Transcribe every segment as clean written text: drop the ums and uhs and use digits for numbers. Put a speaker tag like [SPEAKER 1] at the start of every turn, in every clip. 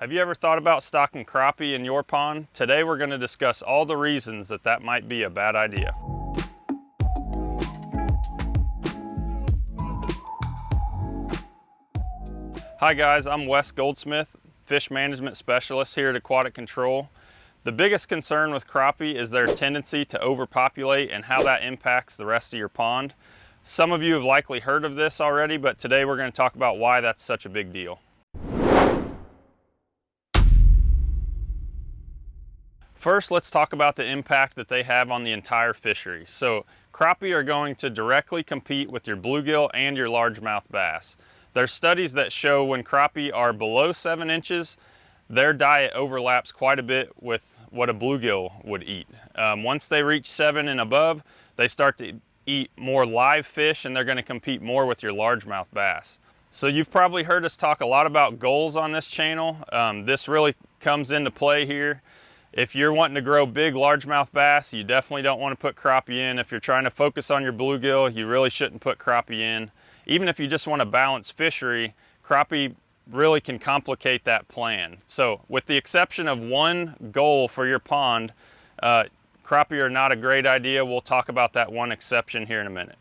[SPEAKER 1] Have you ever thought about stocking crappie in your pond? Today we're going to discuss all the reasons that might be a bad idea. Hi guys, I'm Wes Goldsmith, Fish Management Specialist here at Aquatic Control. The biggest concern with crappie is their tendency to overpopulate and how that impacts the rest of your pond. Some of you have likely heard of this already, but today we're going to talk about why that's such a big deal. First, let's talk about the impact that they have on the entire fishery. So, crappie are going to directly compete with your bluegill and your largemouth bass. There's studies that show when crappie are below 7 inches, their diet overlaps quite a bit with what a bluegill would eat. Once they reach 7 and above, they start to eat more live fish and they're going to compete more with your largemouth bass. So you've probably heard us talk a lot about goals on this channel. This really comes into play here. If you're wanting to grow big largemouth bass, you definitely don't want to put crappie in. If you're trying to focus on your bluegill, you really shouldn't put crappie in. Even if you just want to balance fishery, crappie really can complicate that plan. So with the exception of one goal for your pond, crappie are not a great idea. We'll talk about that one exception here in a minute.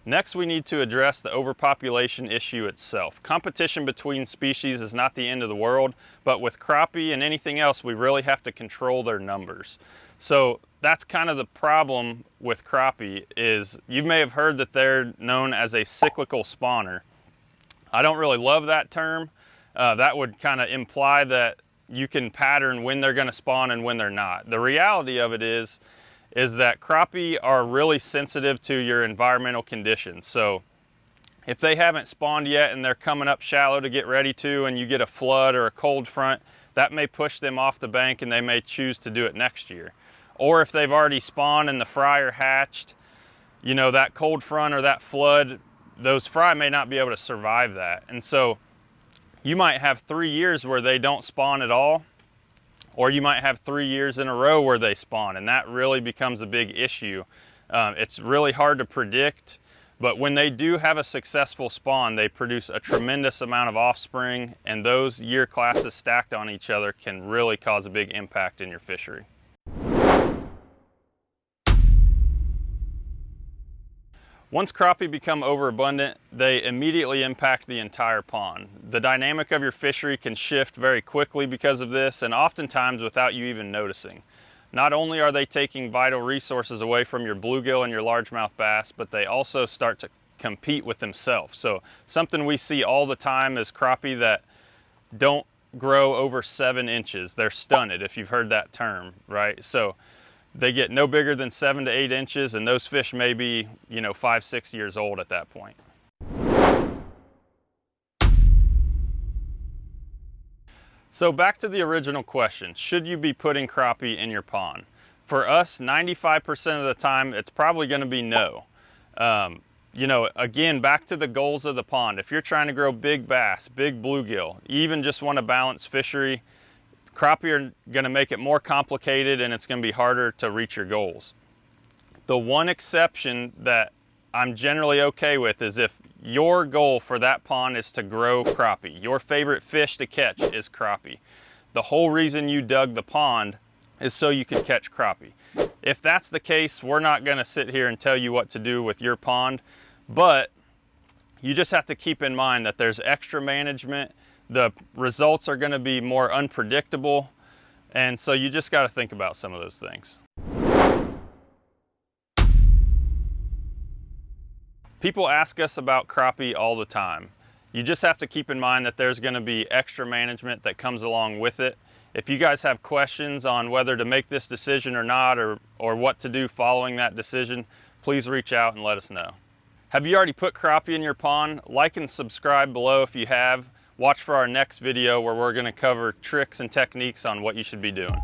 [SPEAKER 1] Next, we need to address the overpopulation issue itself. Competition between species is not the end of the world, but with crappie and anything else, we really have to control their numbers. So that's kind of the problem with crappie is you may have heard that they're known as a cyclical spawner. I don't really love that term. That would kind of imply that you can pattern when they're going to spawn and when they're not. The reality of it is that crappie are really sensitive to your environmental conditions. So if they haven't spawned yet and they're coming up shallow to get ready to, and you get a flood or a cold front, that may push them off the bank and they may choose to do it next year. Or if they've already spawned and the fry are hatched, you know, that cold front or that flood, those fry may not be able to survive that. And so you might have 3 years where they don't spawn at all, or you might have 3 years in a row where they spawn, and that really becomes a big issue. It's really hard to predict, but when they do have a successful spawn, they produce a tremendous amount of offspring, and those year classes stacked on each other can really cause a big impact in your fishery. Once crappie become overabundant, they immediately impact the entire pond. The dynamic of your fishery can shift very quickly because of this, and oftentimes without you even noticing. Not only are they taking vital resources away from your bluegill and your largemouth bass, but they also start to compete with themselves. So something we see all the time is crappie that don't grow over 7 inches. They're stunted, if you've heard that term, right? So they get no bigger than 7 to 8 inches, and those fish may be, 5, 6 years old at that point. So back to the original question, should you be putting crappie in your pond? For us, 95% of the time, it's probably going to be no. Again, back to the goals of the pond. If you're trying to grow big bass, big bluegill, you even just want to balance fishery, crappie are going to make it more complicated and it's going to be harder to reach your goals. The one exception that I'm generally okay with is if your goal for that pond is to grow crappie. Your favorite fish to catch is crappie. The whole reason you dug the pond is so you could catch crappie. If that's the case, we're not going to sit here and tell you what to do with your pond, but you just have to keep in mind that there's extra management. The results are going to be more unpredictable, and so you just got to think about some of those things. People ask us about crappie all the time. You just have to keep in mind that there's going to be extra management that comes along with it. If you guys have questions on whether to make this decision or not, or what to do following that decision, please reach out and let us know. Have you already put crappie in your pond? Like and subscribe below if you have. Watch for our next video where we're going to cover tricks and techniques on what you should be doing.